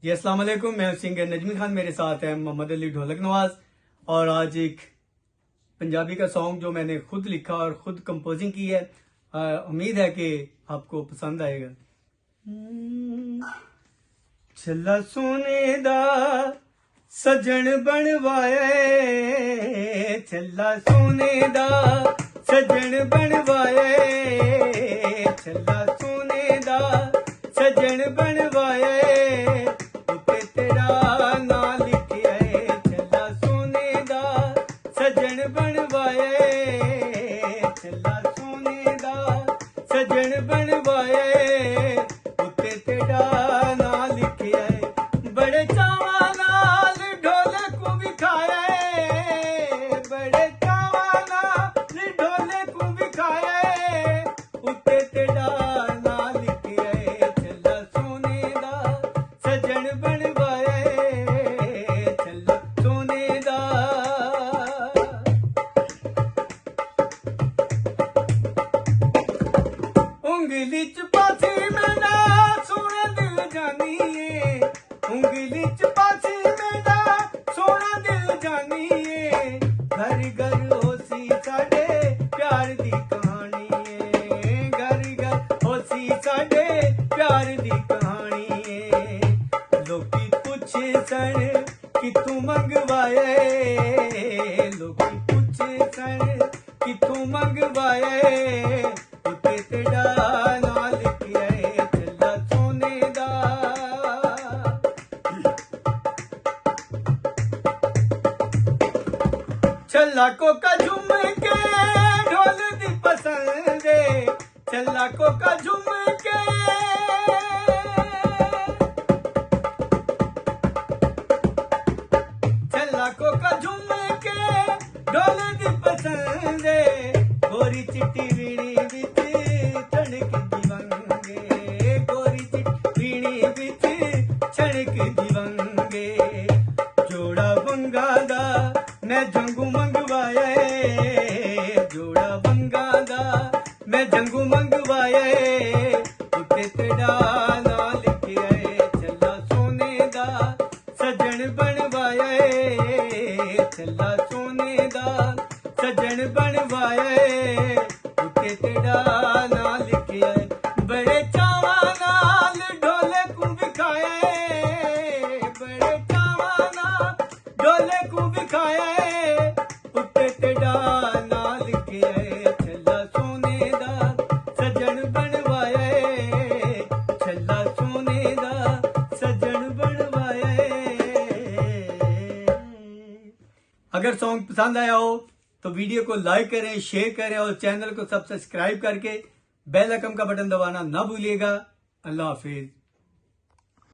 जी अस्सलाम वालेकुम, मैं सिंगर नजमी खान, मेरे साथ है मोहम्मद अली ढोलक नवाज। और आज एक पंजाबी का सॉन्ग जो मैंने खुद लिखा और खुद कंपोजिंग की है, उम्मीद है कि आपको पसंद आएगा। छला सोने दा सजन बनवाए, छला सोने दा सजन बनवाए, छला सोने दा सजन बनवाए, उत्ते तेरा नाम लिखिया है। छला सोने दा सजन बनवाए, छला सोने दा सजन बनवाए, उत्ते तेरा नाम लिखिया है। बड़े चावा नाल ढोलक विखाए, बड़े चावा नाल ढोलक विखाए, उत्ते तेरा नाम लिखिया है। छला सोने दा सजन बनवाए, छला सोने दा। उंगली च पासी मेरा सोना दिल जानी है, उंगली च पासी मेरा सोना दिल जानी है। घर घर होसी साडे प्यार दी कहानी है, घर घर होसी साडे प्यार दी कहानी है। लोकी पूछे सन कितों मंगवाए, लोकी पूछे सन कितों मंगवाए, उत्ते तेरा नाम लिखिया है। छला सोने दा छला कोका झुम के ढोल दी पसंद, छला कोका झुम के, छला कोका झुम के ढोल दी पसंद, गोरी चिट्टी वीणी विच छणक दीवंगे, गोरी चिट्टी वीणी विच छणक दीवंगे। जोड़ा बंगा दा मैं जंगू मंगवाया, जोड़ा बंगा दा मैं जंगू मंगवाया, उत्ते तेरा नाम लिखिया है। छला सोने दा सजन बनवाया, छला सोने दा सजन बनवाया, उत्ते तेरा नाम लिखिया है। बड़े चावा नाल ढोलक विखाए, बड़े चावा नाल ढोलक विखाए, उत्ते तेरा नाम लिखिया है। छला सोने दा सजन बनवाया, छला सोने दा सजन बनवाया। अगर सॉन्ग पसंद आया हो तो वीडियो को लाइक करें, शेयर करें और चैनल को सब्सक्राइब करके बेल आइकन का बटन दबाना ना भूलिएगा। अल्लाह हाफिज।